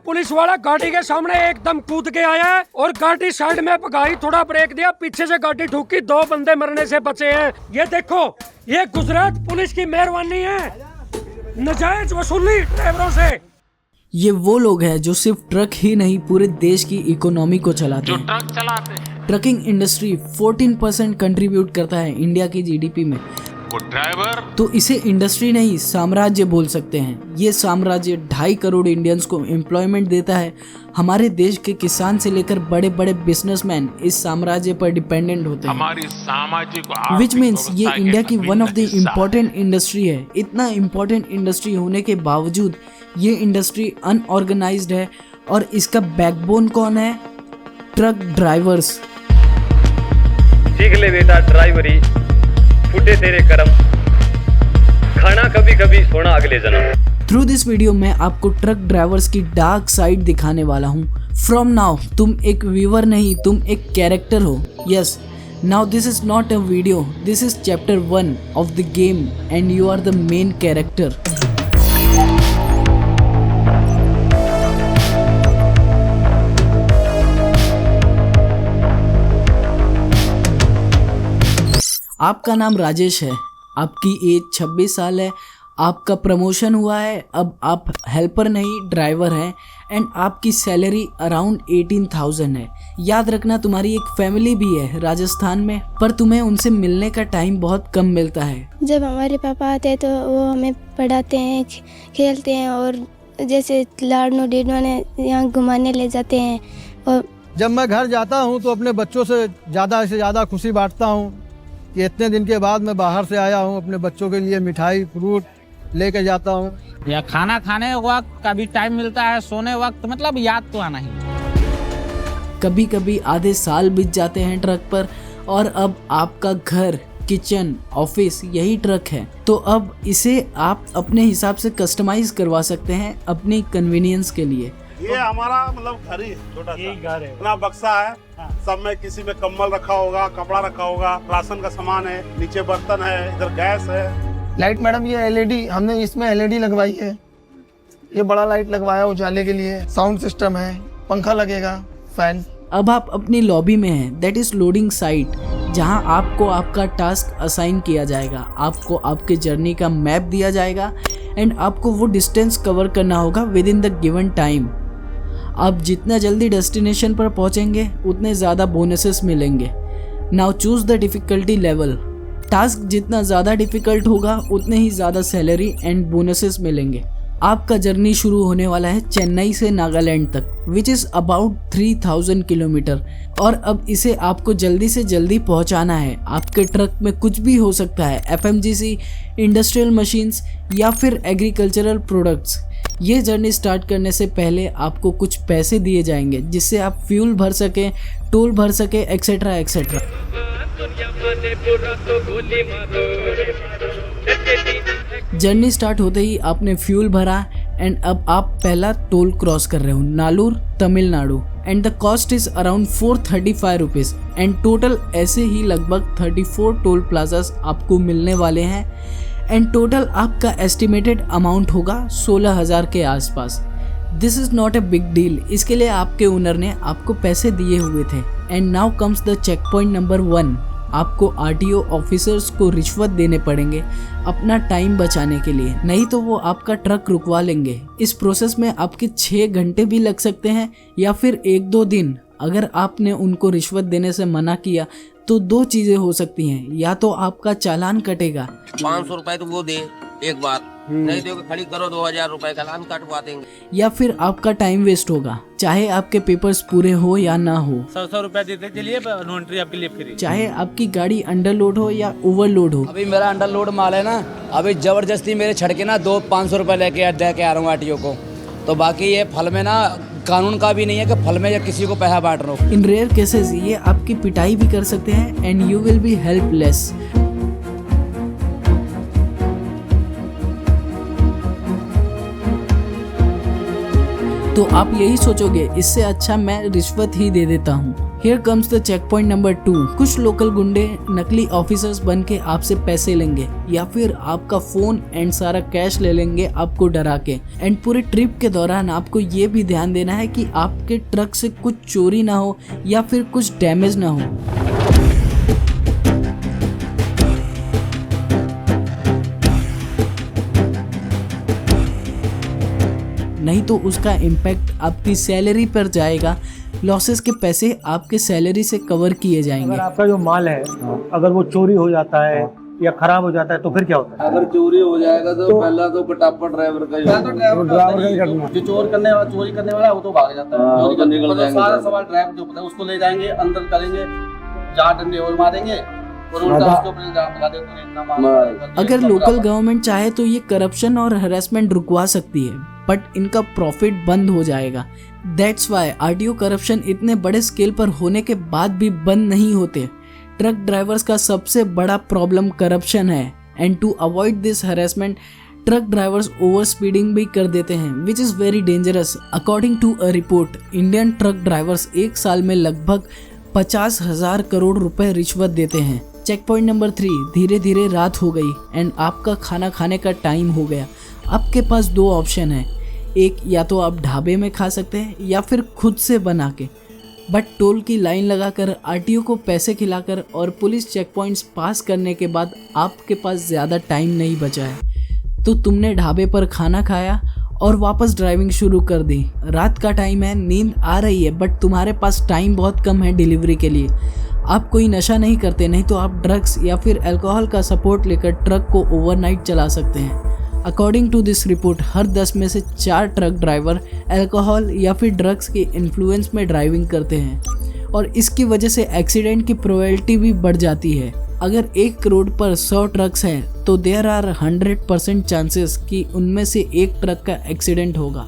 Police वाला गाड़ी के सामने एकदम कूद के आया है और गाड़ी साइड में भगाई, थोड़ा ब्रेक दिया, पीछे से गाड़ी ठुकी, 2 बंदे मरने से बचे हैं। ये देखो, ये गुजरात पुलिस की मेहरबानी है, नजायज वसूली ड्राइवरों से। ये वो लोग हैं जो सिर्फ ट्रक ही नहीं पूरे देश की इकोनॉमी को चलाते हैं। ट्रक चलाते हैं। ट्रकिंग इंडस्ट्री 14% कंट्रीब्यूट करता है इंडिया की जीडीपी में। ड्राइवर तो इसे इंडस्ट्री नहीं साम्राज्य बोल सकते हैं। ये साम्राज्य 2.5 करोड़ इंडियंस को एम्प्लॉयमेंट देता है। हमारे देश के किसान से लेकर बड़े बड़े बिजनेसमैन इस साम्राज्य पर डिपेंडेंट होते हैं। हमारी सामाजिक विच मीन्स ये इंडिया की one of the important industry है। इतना इम्पोर्टेंट इंडस्ट्री होने के बावजूद ये इंडस्ट्री अनऑर्गेनाइज्ड है और इसका बैकबोन कौन है? Truck drivers. सीख ले बेटा ड्राइवरी, फूटे तेरे कर्म, खाना कभी कभी सोना अगले जन्म। थ्रू दिस वीडियो मैं आपको ट्रक ड्राइवर्स की डार्क साइड दिखाने वाला हूँ। फ्रॉम नाउ तुम एक व्यूअर नहीं, तुम एक कैरेक्टर हो। Yes, now this is not a video, this is chapter 1 of the game and you are the main character. आपका नाम राजेश है, आपकी एज 26 साल है, आपका प्रमोशन हुआ है, अब आप हेल्पर नहीं ड्राइवर हैं एंड आपकी सैलरी अराउंड 18,000 है। याद रखना तुम्हारी एक फैमिली भी है राजस्थान में, पर तुम्हें उनसे मिलने का टाइम बहुत कम मिलता है। जब हमारे पापा आते हैं तो वो हमें पढ़ाते हैं, खेलते हैं और जैसे लाडनो डीडो ने यहाँ घुमाने ले जाते हैं। और जब मैं घर जाता हूँ तो अपने बच्चों से ज़्यादा खुशी बांटता हूँ कि इतने दिन के बाद मैं बाहर से आया हूँ, अपने बच्चों के लिए मिठाई फ्रूट लेके जाता हूँ। या खाना खाने वक्त का भी टाइम मिलता है, सोने वक्त, मतलब याद तो आना ही। कभी कभी आधे साल बीत जाते हैं ट्रक पर और अब आपका घर, किचन, ऑफिस यही ट्रक है। तो अब इसे आप अपने हिसाब से कस्टमाइज करवा सकते हैं अपनी कन्वीनियंस के लिए। ये हमारा मतलब घर ही है, छोटा सा घर है, अपना बक्सा है। सब में किसी में कंबल रखा होगा, कपड़ा रखा होगा, राशन का सामान है, नीचे बर्तन है, इधर गैस है। लाइट मैडम ये एलईडी, हमने इसमें एलईडी लगवाई है। ये बड़ा लाइट लगवाया उजाले के लिए। साउंड सिस्टम है, पंखा लगेगा, फैन। अब आप अपनी लॉबी में हैं, दैट इज लोडिंग साइट, जहां आपको आपका टास्क असाइन किया जाएगा। आपको आपके जर्नी का मैप दिया जाएगा एंड आपको वो डिस्टेंस कवर करना होगा with in the given time. आप जितना जल्दी डेस्टिनेशन पर पहुंचेंगे उतने ज़्यादा बोनसेस मिलेंगे। Now choose the difficulty level. Task जितना ज़्यादा डिफ़िकल्ट होगा उतने ही ज़्यादा सैलरी एंड बोनसेस मिलेंगे। आपका जर्नी शुरू होने वाला है चेन्नई से नागालैंड तक, विच इज़ अबाउट 3000 किलोमीटर, और अब इसे आपको जल्दी से जल्दी पहुंचाना है। आपके ट्रक में कुछ भी हो सकता है, FMGC, इंडस्ट्रियल मशीन्स या फिर एग्रीकल्चरल प्रोडक्ट्स। ये जर्नी स्टार्ट करने से पहले आपको कुछ पैसे दिए जाएंगे जिससे आप फ्यूल भर सकें, टोल भर सकें, एक्सेट्रा एक्सेट्रा। जर्नी स्टार्ट होते ही आपने फ्यूल भरा एंड अब आप पहला टोल क्रॉस कर रहे हो, Nalur, Tamil Nadu, and the cost is around 435 rupees and total ऐसे ही लगभग 34 टोल प्लाजास आपको मिलने वाले हैं एंड टोटल आपका एस्टिमेटेड अमाउंट होगा 16,000 के आसपास। This is not a big deal, इसके लिए आपके ओनर ने आपको पैसे दिए हुए थे। And now comes the check point number 1। आपको RTO ऑफिसर्स को रिश्वत देने पड़ेंगे अपना टाइम बचाने के लिए, नहीं तो वो आपका ट्रक रुकवा लेंगे। इस प्रोसेस में आपके 6 घंटे भी लग सकते हैं या फिर 1-2 दिन। अगर आपने उनको रिश्वत देने से मना किया तो 2 चीज़ें हो सकती हैं, या तो आपका चालान कटेगा, 500 रुपए तो वो दे एक बार, नहीं दोगे खड़ी करो 2000 रुपए का चालान कटवा देंगे, या फिर आपका टाइम वेस्ट होगा, चाहे आपके पेपर्स पूरे हो या ना हो। 100 रुपए देते चलिए, नॉन्ट्री आपके लिए फ्री। चाहे आपकी गाड़ी अंडरलोड हो या ओवरलोड हो। अभी मेरा अंडरलोड माल है ना, अभी जबरदस्ती मेरे छड़के ना 500 रुपए लेके आ रहा हूँ RTO को। तो बाकी ये फल में ना कानून का भी नहीं है कि फल में या किसी को पैसा बांट रहा हो। इन रेयर केसेस ये आपकी पिटाई भी कर सकते हैं and you will be helpless. तो आप यही सोचोगे, इससे अच्छा मैं रिश्वत ही दे देता हूँ। Here comes the check point number 2। कुछ लोकल गुंडे नकली ऑफिसर्स बन के आपसे पैसे लेंगे या फिर आपका फोन एंड सारा कैश ले लेंगे आपको डरा के। एंड पूरे ट्रिप के दौरान आपको ये भी ध्यान देना है कि आपके ट्रक से कुछ चोरी ना हो या फिर कुछ डैमेज ना हो। नहीं तो उसका इम्पैक्ट आपकी सैलरी पर जाएगा। लॉसेस के पैसे आपके सैलरी से कवर किए जाएंगे। अगर आपका जो माल है अगर वो चोरी हो जाता है या खराब हो जाता है तो फिर क्या होता है? अगर चोरी हो जाएगा तो पहला तो पटापा ड्राइवर का ही होगा। ड्राइवर का ही करना। जो चोरी करने वाला है वो तो भाग जाता है। चोरी करने वाला सारा सवाल ड्राइवर जो पता है उसको ले जाएंगे, अंदर करेंगे, जहाँ डंडे और मारेंगे और उल्टा उसके ऊपर इल्जाम लगा देंगे तो इतना मार। अगर लोकल गवर्नमेंट चाहे तो ये करप्शन और हरासमेंट रुकवा सकती है, बट इनका प्रॉफिट बंद हो जाएगा। दैट्स वाई आरटीओ करप्शन इतने बड़े स्केल पर होने के बाद भी बंद नहीं होते। ट्रक ड्राइवर्स का सबसे बड़ा प्रॉब्लम करप्शन है and to avoid this harassment truck drivers over speeding भी कर देते हैं which is very dangerous. According to a report Indian truck drivers एक साल में लगभग 50,000 करोड़ रुपए रिश्वत देते हैं। Check point number 3। धीरे धीरे रात हो गई एंड आपका खाना खाने का टाइम हो गया। आपके पास 2 ऑप्शन है, एक या तो आप ढाबे में खा सकते हैं या फिर खुद से बना के। बट टोल की लाइन लगाकर आरटीओ को पैसे खिलाकर और पुलिस चेक पॉइंट्स पास करने के बाद आपके पास ज़्यादा टाइम नहीं बचा है, तो तुमने ढाबे पर खाना खाया और वापस ड्राइविंग शुरू कर दी। रात का टाइम है, नींद आ रही है, बट तुम्हारे पास टाइम बहुत कम है डिलीवरी के लिए। आप कोई नशा नहीं करते, नहीं तो आप ड्रग्स या फिर अल्कोहल का सपोर्ट लेकर ट्रक को ओवरनाइट चला सकते हैं। अकॉर्डिंग टू दिस रिपोर्ट हर 10 में से 4 ट्रक ड्राइवर अल्कोहल या फिर ड्रग्स के इन्फ्लुएंस में ड्राइविंग करते हैं और इसकी वजह से एक्सीडेंट की प्रोबेबिलिटी भी बढ़ जाती है। अगर एक रोड पर 100 ट्रक्स हैं तो देयर आर 100% चांसेस कि उनमें से एक ट्रक का एक्सीडेंट होगा।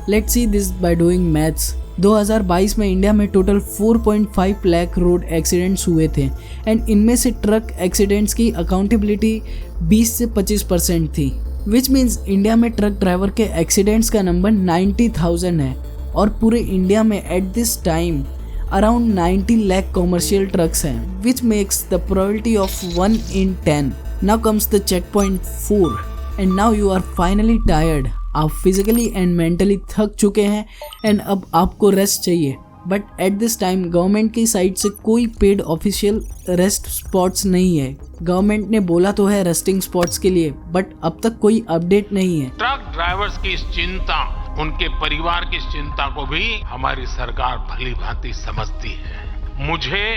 Let's see this by doing maths. 2022 में इंडिया में टोटल 4.5 लाख रोड एक्सीडेंट्स हुए थे एंड इनमें से ट्रक एक्सीडेंट्स की अकाउंटेबिलिटी 20 से 25% थी, विच मीन्स इंडिया में ट्रक ड्राइवर के एक्सीडेंट्स का नंबर 90,000 है और पूरे इंडिया में at this time around 90 lakh commercial trucks हैं, which makes the probability of 1 in 10। Now comes the check point 4 and now you are finally tired. आप physically and mentally थक चुके हैं एंड अब आपको रेस्ट चाहिए, but at this time government की side से कोई पेड ऑफिशियल रेस्ट स्पॉट्स नहीं है। गवर्नमेंट ने बोला तो है रेस्टिंग स्पॉट्स के लिए, बट अब तक कोई अपडेट नहीं है। ट्रक ड्राइवर्स की इस चिंता, उनके परिवार की इस चिंता को भी हमारी सरकार भली भांति समझती है। मुझे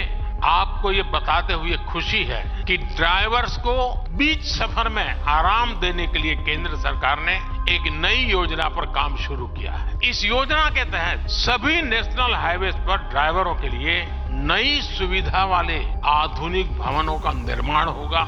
आपको ये बताते हुए खुशी है कि ड्राइवर्स को बीच सफर में आराम देने के लिए केंद्र सरकार ने एक नई योजना पर काम शुरू किया है। इस योजना के तहत सभी नेशनल हाईवे पर ड्राइवरों के लिए नई सुविधा वाले आधुनिक भवनों का निर्माण होगा।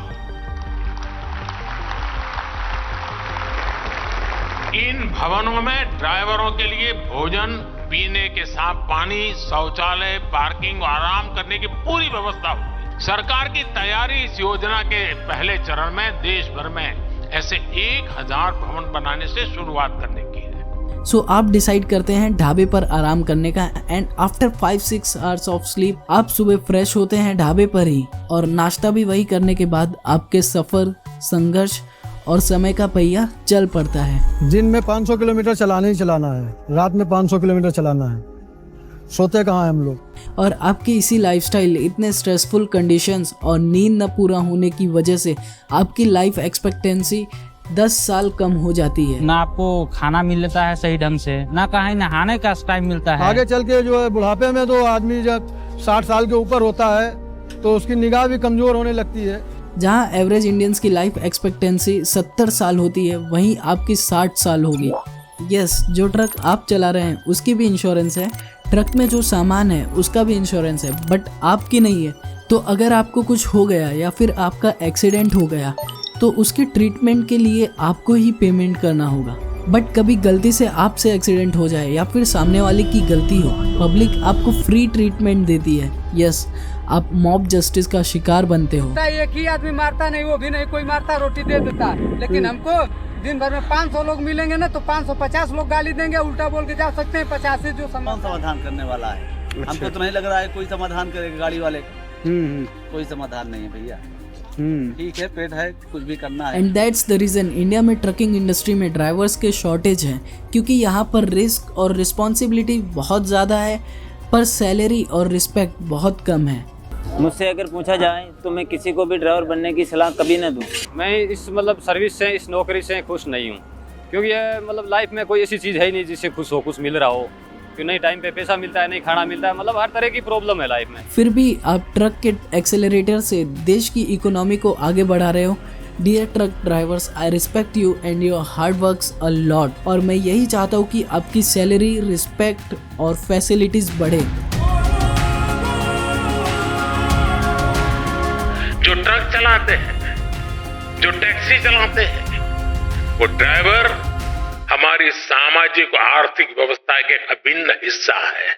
इन भवनों में ड्राइवरों के लिए भोजन, पीने के साथ पानी, शौचालय, पार्किंग और आराम करने की पूरी व्यवस्था होगी। सरकार की तैयारी इस योजना के पहले चरण में देश भर में ऐसे 1000 भवन बनाने से शुरुआत करने की है। सो आप डिसाइड करते हैं ढाबे पर आराम करने का and after 5-6 hours of sleep आप सुबह फ्रेश होते हैं ढाबे पर ही और नाश्ता भी वही करने के बाद आपके सफर, संघर्ष और समय का पहिया चल पड़ता है। दिन में 500 किलोमीटर चलाना ही चलाना है, रात में 500 किलोमीटर चलाना है, सोते कहाँ हैं हम लोग। और आपकी इसी लाइफस्टाइल, इतने स्ट्रेसफुल कंडीशंस और नींद न पूरा होने की वजह से आपकी लाइफ एक्सपेक्टेंसी 10 साल कम हो जाती है। ना आपको खाना मिल लेता है सही ढंग से, ना कहीं नहाने का टाइम मिलता है। आगे चल के जो है बुढ़ापे में तो आदमी जब 60 साल के ऊपर होता है तो उसकी निगाह भी कमजोर होने लगती है। जहां एवरेज इंडियंस की लाइफ एक्सपेक्टेंसी 70 साल होती है, वहीं आपकी 60 साल होगी। यस, जो ट्रक आप चला रहे हैं उसकी भी इंश्योरेंस है, ट्रक में जो सामान है उसका भी इंश्योरेंस है, बट आपकी नहीं है। तो अगर आपको कुछ हो गया या फिर आपका एक्सीडेंट हो गया तो उसके ट्रीटमेंट के लिए आपको ही पेमेंट करना होगा। बट कभी गलती से आपसे एक्सीडेंट हो जाए या फिर सामने वाले की गलती हो, पब्लिक आपको फ्री ट्रीटमेंट देती है। यस, आप मॉब जस्टिस का शिकार बनते हो। एक ही आदमी मारता नहीं, वो भी नहीं कोई मारता, रोटी दे देता। लेकिन हमको दिन भर में 500 लोग मिलेंगे ना तो 550 लोग गाली देंगे, उल्टा बोल के जा सकते हैं। 50 जो समाधान करने वाला है हमको तो नहीं लग रहा है कोई समाधान करेगा गाड़ी वाले का। कोई समाधान नहीं है भैया। ठीक है, पेट है, कुछ भी करना है। And that's the reason India में ट्रकिंग इंडस्ट्री में ड्राइवर्स के शॉर्टेज हैं, क्योंकि यहाँ पर रिस्क और रिस्पॉन्सिबिलिटी बहुत ज़्यादा है, पर सैलरी और रिस्पेक्ट बहुत कम है। मुझसे अगर पूछा जाए तो मैं किसी को भी ड्राइवर बनने की सलाह कभी ना दूं। मैं इस मतलब सर्विस से, इस नौकरी से खुश नहीं हूँ, क्योंकि ये मतलब लाइफ में कोई ऐसी चीज़ है ही नहीं जिससे खुश हो, कुछ मिल रहा हो। कि नहीं टाइम पे पैसा मिलता है, नहीं खाना मिलता है, मतलब हर तरह की प्रॉब्लम है लाइफ में। फिर भी आप ट्रक के एक्सेलरेटर से देश की इकोनॉमी को आगे बढ़ा रहे हो। Dear truck drivers, I respect you and your hard works a lot. और मैं यही चाहता हूँ कि आपकी सैलरी, रिस्पेक्ट और फैसिलिटीज बढ़े। जो ट्रक चलाते हैं, जो टैक्सी चलाते हैं, वो ड्राइवर हमारी सामाजिक और आर्थिक व्यवस्था के एक अभिन्न हिस्सा है।